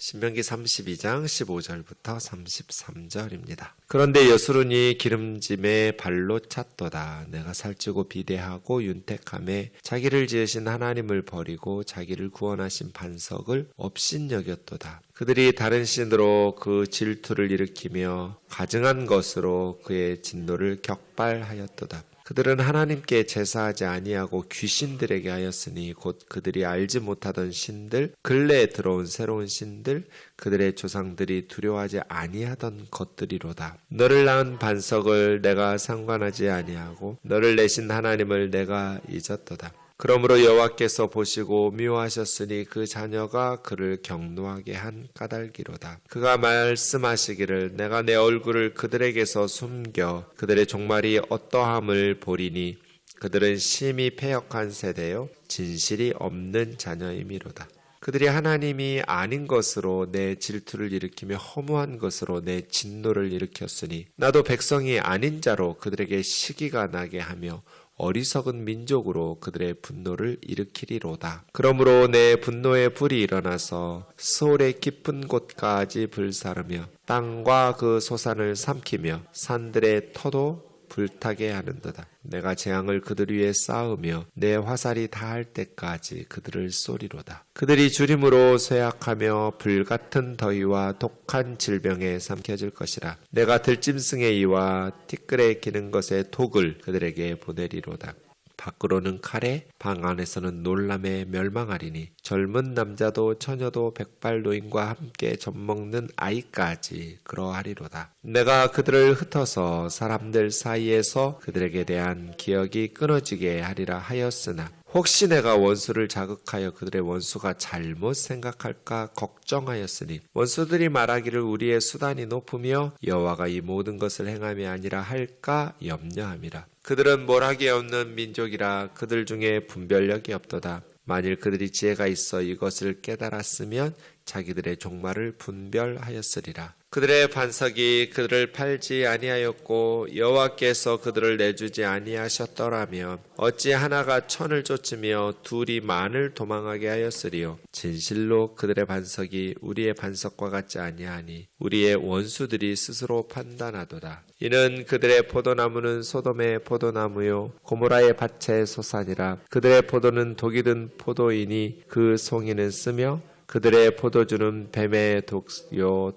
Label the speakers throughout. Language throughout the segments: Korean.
Speaker 1: 신명기 32장 15절부터 33절입니다. 그런데 여수론이 기름짐에 발로 찼도다. 내가 살찌고 비대하고 윤택함에 자기를 지으신 하나님을 버리고 자기를 구원하신 반석을 업신여겼도다. 그들이 다른 신으로 그 질투를 일으키며 가증한 것으로 그의 진노를 격발하였도다. 그들은 하나님께 제사하지 아니하고 귀신들에게 하였으니 곧 그들이 알지 못하던 신들, 근래에 들어온 새로운 신들, 그들의 조상들이 두려워하지 아니하던 것들이로다. 너를 낳은 반석을 내가 상관하지 아니하고 너를 내신 하나님을 내가 잊었도다. 그러므로 여호와께서 보시고 미워하셨으니 그 자녀가 그를 경노하게 한 까닭이로다. 그가 말씀하시기를 내가 내 얼굴을 그들에게서 숨겨 그들의 종말이 어떠함을 보리니 그들은 심히 패역한 세대요 진실이 없는 자녀임이로다. 그들이 하나님이 아닌 것으로 내 질투를 일으키며 허무한 것으로 내 진노를 일으켰으니 나도 백성이 아닌 자로 그들에게 시기가 나게 하며 어리석은 민족으로 그들의 분노를 일으키리로다. 그러므로 내 분노의 불이 일어나서 스올의 깊은 곳까지 불사르며 땅과 그 소산을 삼키며 산들의 터도 불타게 하는도다. 내가 재앙을 그들 위에 쌓으며 내 화살이 닿을 때까지 그들을 쏘리로다. 그들이 주림으로 쇠약하며 불같은 더위와 독한 질병에 삼켜질 것이라. 내가 들짐승의 이와 티끌에 기는 것의 독을 그들에게 보내리로다. 밖으로는 칼에 방 안에서는 놀람에 멸망하리니 젊은 남자도 처녀도 백발 노인과 함께 젖먹는 아이까지 그러하리로다. 내가 그들을 흩어서 사람들 사이에서 그들에게 대한 기억이 끊어지게 하리라 하였으나 혹시 내가 원수를 자극하여 그들의 원수가 잘못 생각할까 걱정하였으니 원수들이 말하기를 우리의 수단이 높으며 여호와가 이 모든 것을 행함이 아니라 할까 염려함이라. 그들은 멸하기 없는 민족이라 그들 중에 분별력이 없도다. 만일 그들이 지혜가 있어 이것을 깨달았으면 자기들의 종말을 분별하였으리라. 그들의 반석이 그들을 팔지 아니하였고 여호와께서 그들을 내주지 아니하셨더라면 어찌 하나가 천을 쫓으며 둘이 만을 도망하게 하였으리요. 진실로 그들의 반석이 우리의 반석과 같지 아니하니 우리의 원수들이 스스로 판단하도다. 이는 그들의 포도나무는 소돔의 포도나무요 고모라의 밭의 소산이라. 그들의 포도는 독이 든 포도이니 그 송이는 쓰며 그들의 포도주는 뱀의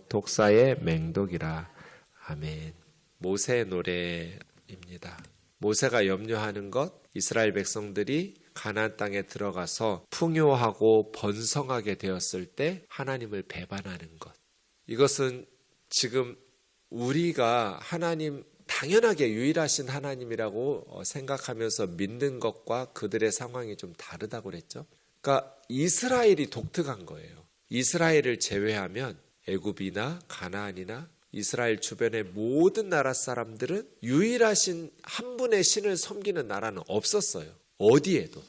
Speaker 1: 독사의 맹독이라. 아멘. 모세의 노래입니다. 모세가 염려하는 것, 이스라엘 백성들이 가나안 땅에 들어가서 풍요하고 번성하게 되었을 때 하나님을 배반하는 것. 이것은 지금 우리가 하나님 당연하게 유일하신 하나님이라고 생각하면서 믿는 것과 그들의 상황이 좀 다르다고 그랬죠. 그러니까 이스라엘이 독특한 거예요. 이스라엘을 제외하면 애굽이나 가나안이나 이스라엘 주변의 모든 나라 사람들은 유일하신 한 분의 신을 섬기는 나라는 없었어요. 어디에도.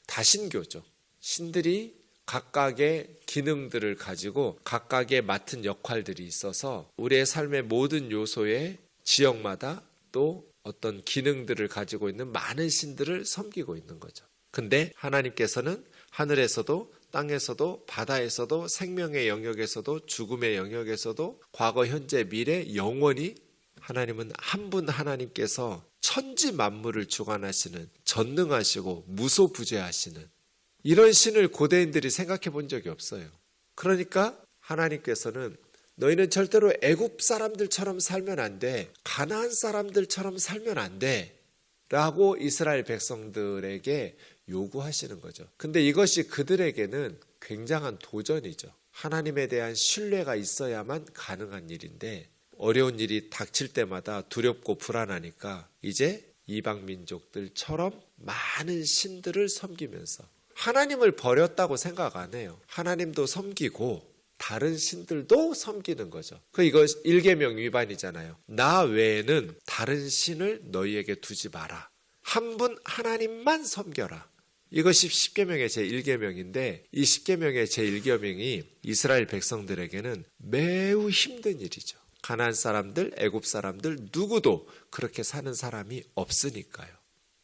Speaker 1: 다신교죠. 신들이 각각의 기능들을 가지고 각각의 맡은 역할들이 있어서 우리의 삶의 모든 요소의 지역마다 또 어떤 기능들을 가지고 있는 많은 신들을 섬기고 있는 거죠. 근데 하나님께서는 하늘에서도 땅에서도 바다에서도 생명의 영역에서도 죽음의 영역에서도 과거 현재 미래 영원히 하나님은 한 분 하나님께서 천지 만물을 주관하시는 전능하시고 무소부재하시는 이런 신을 고대인들이 생각해 본 적이 없어요. 그러니까 하나님께서는 너희는 절대로 애굽 사람들처럼 살면 안 돼. 가나안 사람들처럼 살면 안 돼. 라고 이스라엘 백성들에게 요구하시는 거죠. 근데 이것이 그들에게는 굉장한 도전이죠. 하나님에 대한 신뢰가 있어야만 가능한 일인데 어려운 일이 닥칠 때마다 두렵고 불안하니까 이제 이방 민족들처럼 많은 신들을 섬기면서 하나님을 버렸다고 생각 안 해요. 하나님도 섬기고 다른 신들도 섬기는 거죠. 이거 일계명 위반이잖아요. 나 외에는 다른 신을 너희에게 두지 마라. 한 분 하나님만 섬겨라. 이것이 십계명의 제1계명인데 이 십계명의 제1계명이 이스라엘 백성들에게는 매우 힘든 일이죠. 가나안 사람들, 애굽 사람들 누구도 그렇게 사는 사람이 없으니까요.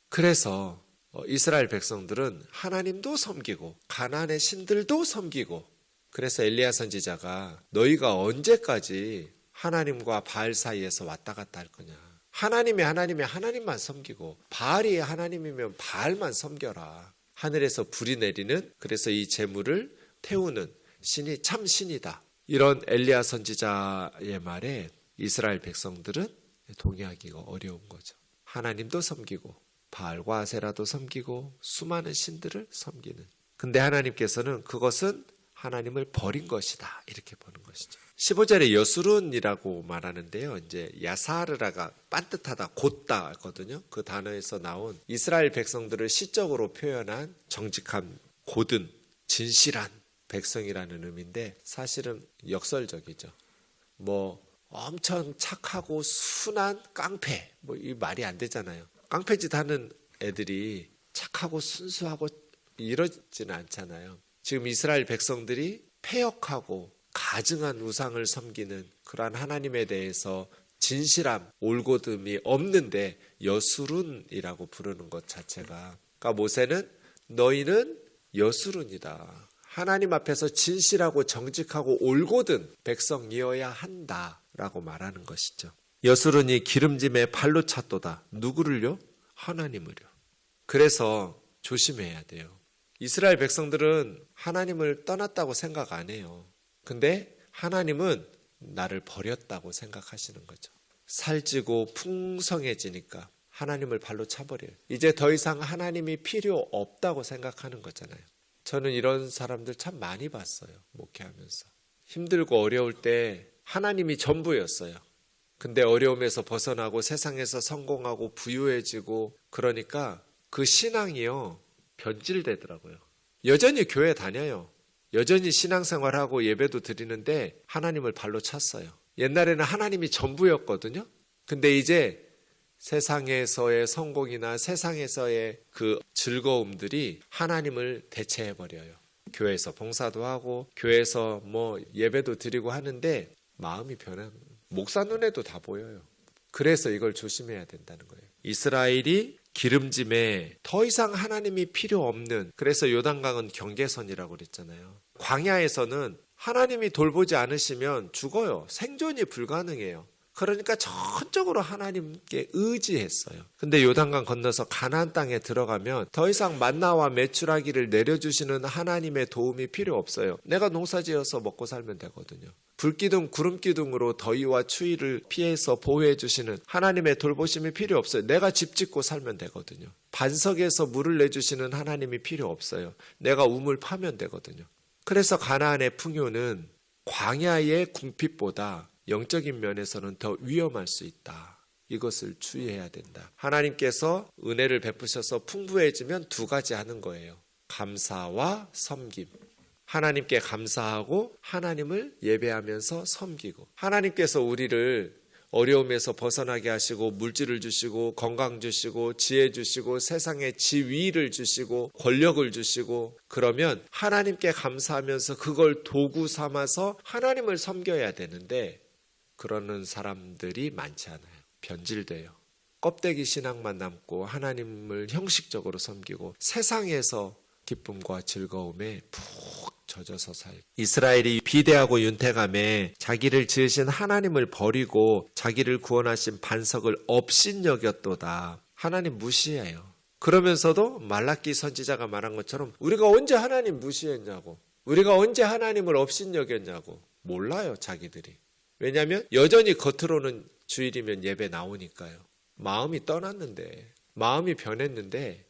Speaker 1: 그래서 이스라엘 백성들은 하나님도 섬기고 가나안의 신들도 섬기고 그래서 엘리야 선지자가 너희가 언제까지 하나님과 바알 사이에서 왔다 갔다 할 거냐. 하나님이 하나님만 섬기고 바알이 하나님이면 바알만 섬겨라. 하늘에서 불이 내리는, 그래서 이 재물을 태우는 신이 참 신이다. 이런 엘리야 선지자의 말에 이스라엘 백성들은 동의하기가 어려운 거죠. 하나님도 섬기고 바알과 아세라도 섬기고 수많은 신들을 섬기는. 근데 하나님께서는 그것은 하나님을 버린 것이다, 이렇게 보는 것이죠. 15절에 여수룬이라고 말하는데요. 이제 야사르라가 빤듯하다, 곧다거든요. 그 단어에서 나온 이스라엘 백성들을 시적으로 표현한 정직한, 곧은, 진실한 백성이라는 의미인데 사실은 역설적이죠. 뭐 엄청 착하고 순한 깡패, 뭐 이 말이 안 되잖아요. 깡패짓 하는 애들이 착하고 순수하고 이러지는 않잖아요. 지금 이스라엘 백성들이 패역하고 가증한 우상을 섬기는 그러한 하나님에 대해서 진실함, 올곧음이 없는데 여수룬이라고 부르는 것 자체가, 그러니까 모세는 너희는 여수룬이다. 하나님 앞에서 진실하고 정직하고 올곧은 백성이어야 한다라고 말하는 것이죠. 여수룬이 기름짐에 발로 찼도다. 누구를요? 하나님을요. 그래서 조심해야 돼요. 이스라엘 백성들은 하나님을 떠났다고 생각 안 해요. 근데 하나님은 나를 버렸다고 생각하시는 거죠. 살찌고 풍성해지니까 하나님을 발로 차버려요. 이제 더 이상 하나님이 필요 없다고 생각하는 거잖아요. 저는 이런 사람들 참 많이 봤어요. 목회하면서. 힘들고 어려울 때 하나님이 전부였어요. 근데 어려움에서 벗어나고 세상에서 성공하고 부유해지고 그러니까 그 신앙이요, 변질되더라고요. 여전히 교회 다녀요. 여전히 신앙생활하고 예배도 드리는데 하나님을 발로 찼어요. 옛날에는 하나님이 전부였거든요. 근데 이제 세상에서의 성공이나 세상에서의 그 즐거움들이 하나님을 대체해버려요. 교회에서 봉사도 하고 교회에서 뭐 예배도 드리고 하는데 마음이 변한, 목사 눈에도 다 보여요. 그래서 이걸 조심해야 된다는 거예요. 이스라엘이 기름짐에 더 이상 하나님이 필요 없는, 그래서 요단강은 경계선이라고 그랬잖아요. 광야에서는 하나님이 돌보지 않으시면 죽어요. 생존이 불가능해요. 그러니까 전적으로 하나님께 의지했어요. 근데 요단강 건너서 가나안 땅에 들어가면 더 이상 만나와 메추라기를 내려주시는 하나님의 도움이 필요 없어요. 내가 농사지어서 먹고 살면 되거든요. 불기둥 구름기둥으로 더위와 추위를 피해서 보호해 주시는 하나님의 돌보심이 필요 없어요. 내가 집 짓고 살면 되거든요. 반석에서 물을 내주시는 하나님이 필요 없어요. 내가 우물 파면 되거든요. 그래서 가나안의 풍요는 광야의 궁핍보다 영적인 면에서는 더 위험할 수 있다. 이것을 주의해야 된다. 하나님께서 은혜를 베푸셔서 풍부해지면 두 가지 하는 거예요. 감사와 섬김. 하나님께 감사하고 하나님을 예배하면서 섬기고, 하나님께서 우리를 어려움에서 벗어나게 하시고 물질을 주시고 건강 주시고 지혜 주시고 세상에 지위를 주시고 권력을 주시고, 그러면 하나님께 감사하면서 그걸 도구 삼아서 하나님을 섬겨야 되는데 그러는 사람들이 많지 않아요. 변질돼요. 껍데기 신앙만 남고 하나님을 형식적으로 섬기고 세상에서 기쁨과 즐거움에 푹 젖어서 살고, 이스라엘이 비대하고 윤택함에 자기를 지으신 하나님을 버리고 자기를 구원하신 반석을 업신여겼도다. 하나님 무시해요. 그러면서도 말라기 선지자가 말한 것처럼 우리가 언제 하나님 무시했냐고, 우리가 언제 하나님을 업신여겼냐고. 몰라요, 자기들이. 왜냐하면 여전히 겉으로는 주일이면 예배 나오니까요. 마음이 떠났는데, 마음이 변했는데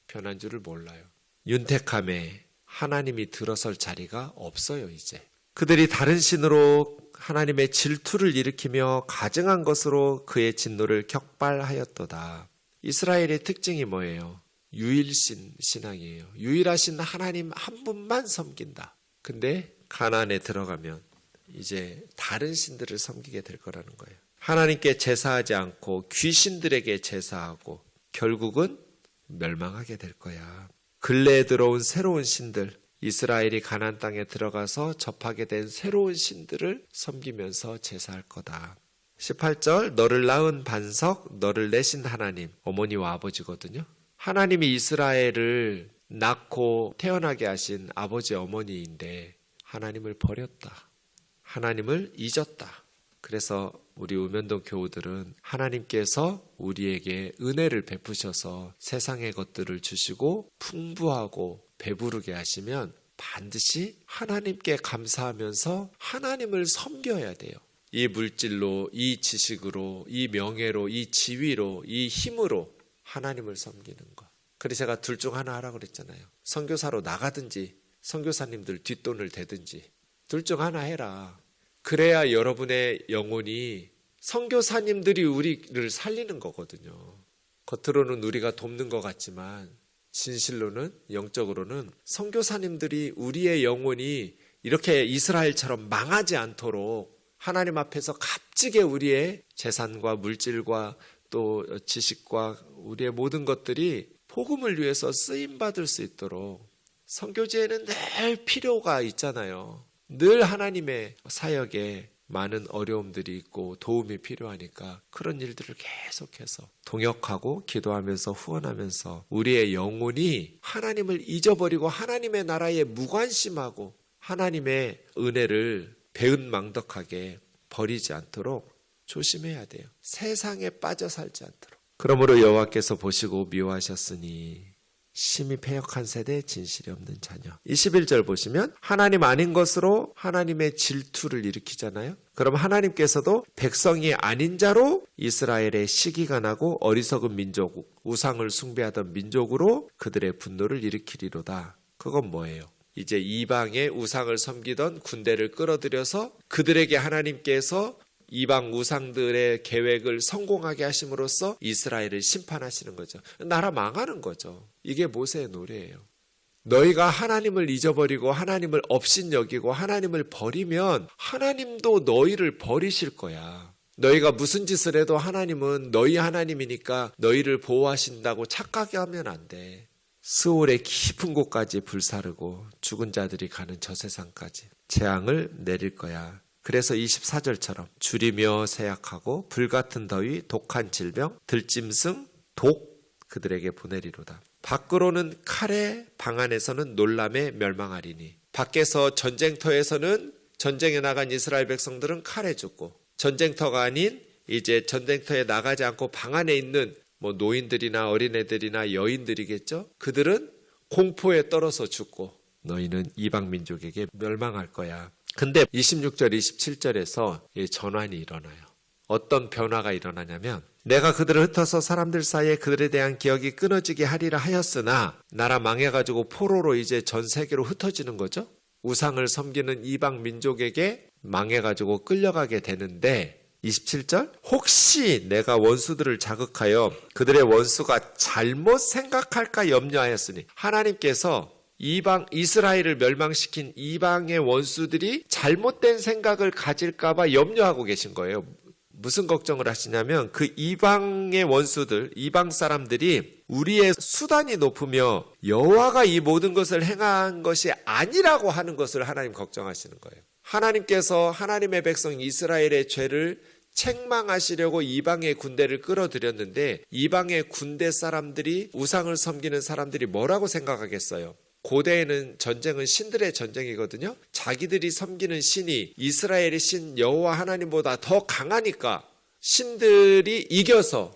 Speaker 1: 변한 줄을 몰라요. 윤택함에 하나님이 들어설 자리가 없어요. 이제 그들이 다른 신으로 하나님의 질투를 일으키며 가증한 것으로 그의 진노를 격발하였도다. 이스라엘의 특징이 뭐예요? 유일신 신앙이에요. 유일하신 하나님 한 분만 섬긴다. 근데 가나안에 들어가면 이제 다른 신들을 섬기게 될 거라는 거예요. 하나님께 제사하지 않고 귀신들에게 제사하고 결국은 멸망하게 될 거야. 근래에 들어온 새로운 신들, 이스라엘이 가나안 땅에 들어가서 접하게 된 새로운 신들을 섬기면서 제사할 거다. 18절, 너를 낳은 반석, 너를 내신 하나님, 어머니와 아버지거든요. 하나님이 이스라엘을 낳고 태어나게 하신 아버지 어머니인데 하나님을 버렸다. 하나님을 잊었다. 그래서 우리 우면동 교우들은 하나님께서 우리에게 은혜를 베푸셔서 세상의 것들을 주시고 풍부하고 배부르게 하시면 반드시 하나님께 감사하면서 하나님을 섬겨야 돼요. 이 물질로, 이 지식으로, 이 명예로, 이 지위로, 이 힘으로 하나님을 섬기는 것. 그래서 제가 둘 중 하나 하라고 그랬잖아요. 선교사로 나가든지 선교사님들 뒷돈을 대든지 둘 중 하나 해라. 그래야 여러분의 영혼이 선교사님들이 우리를 살리는 거거든요. 겉으로는 우리가 돕는 것 같지만 진실로는 영적으로는 선교사님들이 우리의 영혼이 이렇게 이스라엘처럼 망하지 않도록 하나님 앞에서 값지게 우리의 재산과 물질과 또 지식과 우리의 모든 것들이 복음을 위해서 쓰임받을 수 있도록 선교지에는 늘 필요가 있잖아요. 늘 하나님의 사역에 많은 어려움들이 있고 도움이 필요하니까 그런 일들을 계속해서 동역하고 기도하면서 후원하면서 우리의 영혼이 하나님을 잊어버리고 하나님의 나라에 무관심하고 하나님의 은혜를 배은망덕하게 버리지 않도록 조심해야 돼요. 세상에 빠져 살지 않도록. 그러므로 여호와께서 보시고 미워하셨으니 심히 패역한 세대 진실이 없는 자녀. 21절 보시면 하나님 아닌 것으로 하나님의 질투를 일으키잖아요. 그럼 하나님께서도 백성이 아닌 자로 이스라엘의 시기가 나고 어리석은 민족, 우상을 숭배하던 민족으로 그들의 분노를 일으키리로다. 그건 뭐예요? 이제 이방의 우상을 섬기던 군대를 끌어들여서 그들에게 하나님께서 이방 우상들의 계획을 성공하게 하심으로써 이스라엘을 심판하시는 거죠. 나라 망하는 거죠. 이게 모세의 노래예요. 너희가 하나님을 잊어버리고 하나님을 업신여기고 하나님을 버리면 하나님도 너희를 버리실 거야. 너희가 무슨 짓을 해도 하나님은 너희 하나님이니까 너희를 보호하신다고 착각하게 하면 안 돼. 스올의 깊은 곳까지 불사르고 죽은 자들이 가는 저 세상까지 재앙을 내릴 거야. 그래서 24절처럼 줄이며 세약하고 불같은 더위, 독한 질병, 들짐승, 독 그들에게 보내리로다. 밖으로는 칼에, 방 안에서는 놀람에 멸망하리니. 밖에서 전쟁터에서는 전쟁에 나간 이스라엘 백성들은 칼에 죽고, 전쟁터가 아닌 이제 전쟁터에 나가지 않고 방 안에 있는 노인들이나 어린애들이나 여인들이겠죠. 그들은 공포에 떨어서 죽고 너희는 이방 민족에게 멸망할 거야. 근데 26절, 27절에서 전환이 일어나요. 어떤 변화가 일어나냐면 내가 그들을 흩어서 사람들 사이에 그들에 대한 기억이 끊어지게 하리라 하였으나 나라 망해가지고 포로로 이제 전 세계로 흩어지는 거죠. 우상을 섬기는 이방 민족에게 망해가지고 끌려가게 되는데 27절 혹시 내가 원수들을 자극하여 그들의 원수가 잘못 생각할까 염려하였으니 하나님께서 이방 이스라엘을 멸망시킨 이방의 원수들이 잘못된 생각을 가질까봐 염려하고 계신 거예요. 무슨 걱정을 하시냐면 그 이방의 원수들, 이방 사람들이 우리의 수단이 높으며 여호와가 이 모든 것을 행한 것이 아니라고 하는 것을 하나님 걱정하시는 거예요. 하나님께서 하나님의 백성 이스라엘의 죄를 책망하시려고 이방의 군대를 끌어들였는데 이방의 군대 사람들이 우상을 섬기는 사람들이 뭐라고 생각하겠어요? 고대에는 전쟁은 신들의 전쟁이거든요. 자기들이 섬기는 신이 이스라엘의 신 여호와 하나님보다 더 강하니까 신들이 이겨서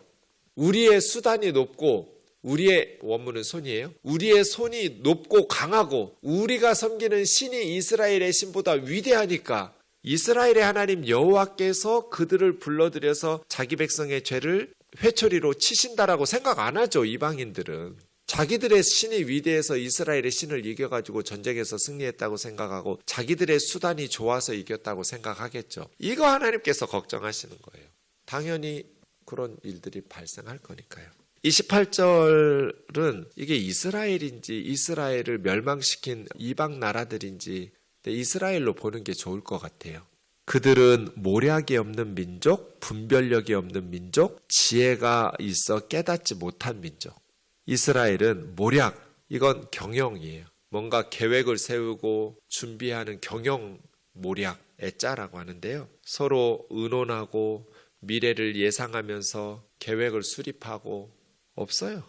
Speaker 1: 우리의 수단이 높고 우리의 원문은 손이에요. 우리의 손이 높고 강하고 우리가 섬기는 신이 이스라엘의 신보다 위대하니까 이스라엘의 하나님 여호와께서 그들을 불러들여서 자기 백성의 죄를 회초리로 치신다라고 생각 안 하죠. 이방인들은. 자기들의 신이 위대해서 이스라엘의 신을 이겨가지고 전쟁에서 승리했다고 생각하고 자기들의 수단이 좋아서 이겼다고 생각하겠죠. 이거 하나님께서 걱정하시는 거예요. 당연히 그런 일들이 발생할 거니까요. 28절은 이게 이스라엘인지 이스라엘을 멸망시킨 이방 나라들인지 이스라엘로 보는 게 좋을 것 같아요. 그들은 모략이 없는 민족, 분별력이 없는 민족, 지혜가 있어 깨닫지 못한 민족. 이스라엘은 모략, 이건 경영이에요. 뭔가 계획을 세우고 준비하는 경영 모략, 애짜라고 하는데요. 서로 의논하고 미래를 예상하면서 계획을 수립하고 없어요.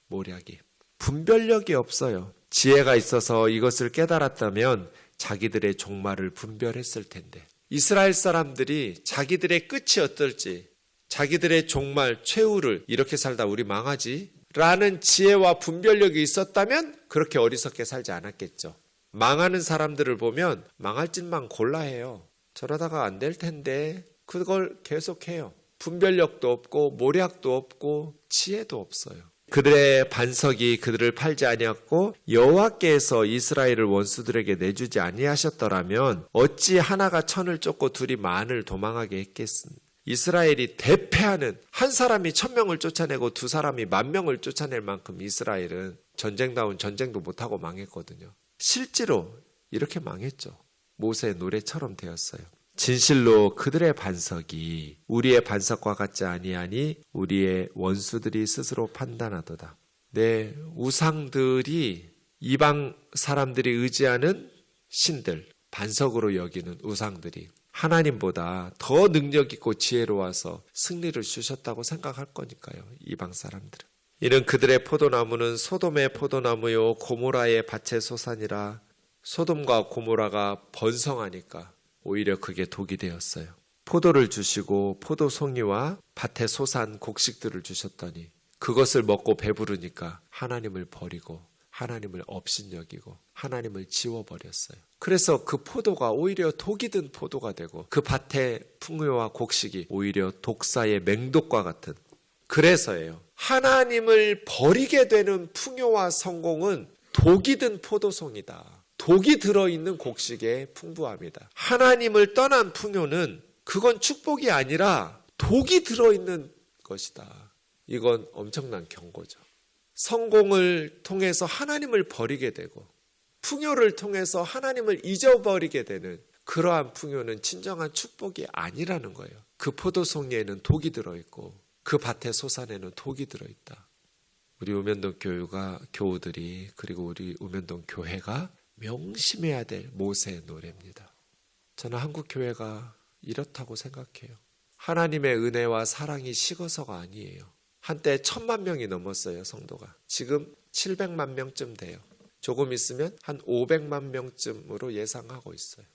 Speaker 1: 모략이. 분별력이 없어요. 지혜가 있어서 이것을 깨달았다면 자기들의 종말을 분별했을 텐데, 이스라엘 사람들이 자기들의 끝이 어떨지, 자기들의 종말 최후를 이렇게 살다 우리 망하지 라는 지혜와 분별력이 있었다면 그렇게 어리석게 살지 않았겠죠. 망하는 사람들을 보면 망할 짓만 골라 해요. 저러다가 안 될 텐데 그걸 계속해요. 분별력도 없고 모략도 없고 지혜도 없어요. 그들의 반석이 그들을 팔지 아니었고 여호와께서 이스라엘을 원수들에게 내주지 아니하셨더라면 어찌 하나가 천을 쫓고 둘이 만을 도망하게 했겠습니까? 이스라엘이 대패하는, 한 사람이 1000명을 쫓아내고 두 사람이 10,000명을 쫓아낼 만큼 이스라엘은 전쟁다운 전쟁도 못하고 망했거든요. 실제로 이렇게 망했죠. 모세의 노래처럼 되었어요. 진실로 그들의 반석이 우리의 반석과 같지 아니하니 우리의 원수들이 스스로 판단하도다. 내 우상들이 이방 사람들이 의지하는 신들, 반석으로 여기는 우상들이 하나님보다 더 능력 있고 지혜로워서 승리를 주셨다고 생각할 거니까요. 이방 사람들은. 이는 그들의 포도나무는 소돔의 포도나무요 고모라의 밭의 소산이라. 소돔과 고모라가 번성하니까 오히려 그게 독이 되었어요. 포도를 주시고 포도송이와 밭의 소산 곡식들을 주셨더니 그것을 먹고 배부르니까 하나님을 버리고 하나님을 업신여기고 하나님을 지워버렸어요. 그래서 그 포도가 오히려 독이 든 포도가 되고 그 밭의 풍요와 곡식이 오히려 독사의 맹독과 같은. 그래서예요. 하나님을 버리게 되는 풍요와 성공은 독이 든 포도송이다. 독이 들어있는 곡식의 풍부함이다. 하나님을 떠난 풍요는 그건 축복이 아니라 독이 들어있는 것이다. 이건 엄청난 경고죠. 성공을 통해서 하나님을 버리게 되고 풍요를 통해서 하나님을 잊어버리게 되는 그러한 풍요는 진정한 축복이 아니라는 거예요. 그 포도송이에는 독이 들어있고 그 밭의 소산에는 독이 들어있다. 우리 우면동 교우들이 그리고 우리 우면동 교회가 명심해야 될 모세의 노래입니다. 저는 한국 교회가 이렇다고 생각해요. 하나님의 은혜와 사랑이 식어서가 아니에요. 한때 1000만 명이 넘었어요, 성도가. 지금 700만 명쯤 돼요. 조금 있으면 한 500만 명쯤으로 예상하고 있어요.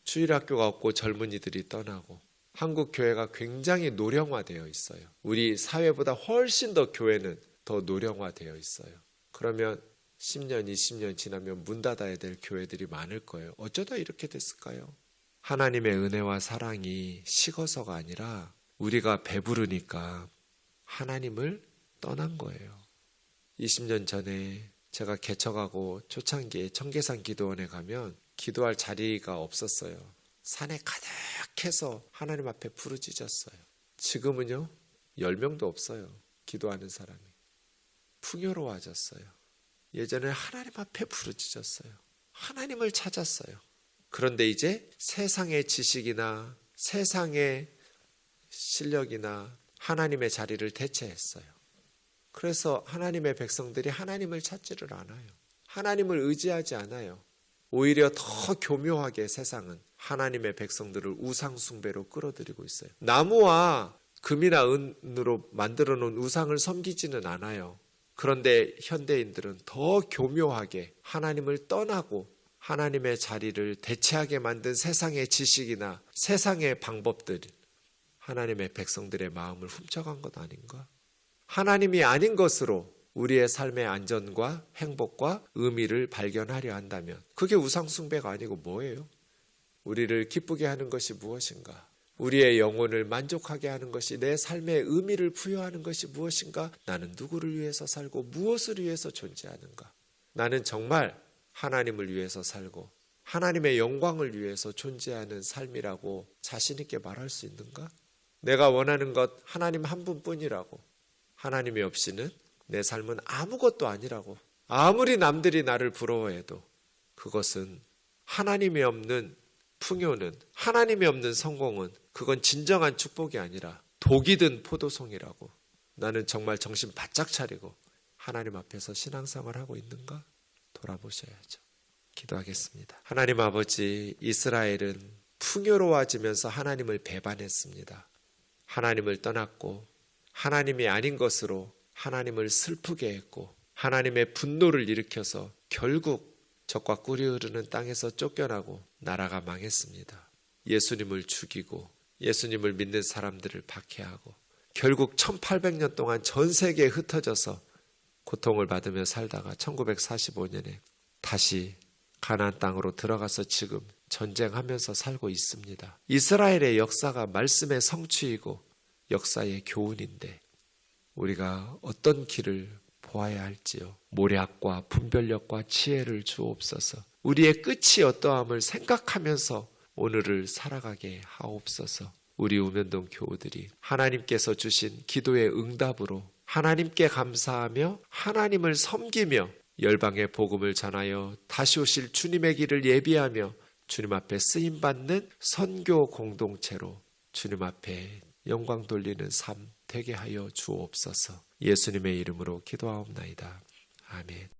Speaker 1: 주일학교가 없고 젊은이들이 떠나고 한국 교회가 굉장히 노령화되어 있어요. 우리 사회보다 훨씬 더 교회는 더 노령화되어 있어요. 그러면 10년, 20년 지나면 문 닫아야 될 교회들이 많을 거예요. 어쩌다 이렇게 됐을까요? 하나님의 은혜와 사랑이 식어서가 아니라 우리가 배부르니까 하나님을 떠난 거예요. 20년 전에 제가 개척하고 초창기에 청계산 기도원에 가면 기도할 자리가 없었어요. 산에 가득해서 하나님 앞에 부르짖었어요. 지금은요, 10명도 없어요. 기도하는 사람이. 풍요로워졌어요. 예전에 하나님 앞에 부르짖었어요. 하나님을 찾았어요. 그런데 이제 세상의 지식이나 세상의 실력이나 하나님의 자리를 대체했어요. 그래서 하나님의 백성들이 하나님을 찾지를 않아요. 하나님을 의지하지 않아요. 오히려 더 교묘하게 세상은 하나님의 백성들을 우상 숭배로 끌어들이고 있어요. 나무와 금이나 은으로 만들어 놓은 우상을 섬기지는 않아요. 그런데 현대인들은 더 교묘하게 하나님을 떠나고 하나님의 자리를 대체하게 만든 세상의 지식이나 세상의 방법들, 하나님의 백성들의 마음을 훔쳐간 것 아닌가? 하나님이 아닌 것으로 우리의 삶의 안전과 행복과 의미를 발견하려 한다면 그게 우상숭배가 아니고 뭐예요? 우리를 기쁘게 하는 것이 무엇인가? 우리의 영혼을 만족하게 하는 것이, 내 삶의 의미를 부여하는 것이 무엇인가? 나는 누구를 위해서 살고 무엇을 위해서 존재하는가? 나는 정말 하나님을 위해서 살고 하나님의 영광을 위해서 존재하는 삶이라고 자신 있게 말할 수 있는가? 내가 원하는 것 하나님 한 분뿐이라고, 하나님이 없이는 내 삶은 아무것도 아니라고, 아무리 남들이 나를 부러워해도 그것은 하나님이 없는 풍요는, 하나님이 없는 성공은 그건 진정한 축복이 아니라 독이 든 포도송이라고. 나는 정말 정신 바짝 차리고 하나님 앞에서 신앙생활을 하고 있는가? 돌아보셔야죠. 기도하겠습니다. 하나님 아버지, 이스라엘은 풍요로워지면서 하나님을 배반했습니다. 하나님을 떠났고 하나님이 아닌 것으로 하나님을 슬프게 했고 하나님의 분노를 일으켜서 결국 적과 꿀이 흐르는 땅에서 쫓겨나고 나라가 망했습니다. 예수님을 죽이고 예수님을 믿는 사람들을 박해하고 결국 1800년 동안 전 세계에 흩어져서 고통을 받으며 살다가 1945년에 다시 가나안 땅으로 들어가서 지금 전쟁하면서 살고 있습니다. 이스라엘의 역사가 말씀의 성취이고 역사의 교훈인데 우리가 어떤 길을 보아야 할지요. 모략과 분별력과 지혜를 주옵소서. 우리의 끝이 어떠함을 생각하면서 오늘을 살아가게 하옵소서. 우리 우면동 교우들이 하나님께서 주신 기도의 응답으로 하나님께 감사하며 하나님을 섬기며 열방의 복음을 전하여 다시 오실 주님의 길을 예비하며 주님 앞에 쓰임받는 선교 공동체로 주님 앞에 영광 돌리는 삶 되게 하여 주옵소서. 예수님의 이름으로 기도하옵나이다. 아멘.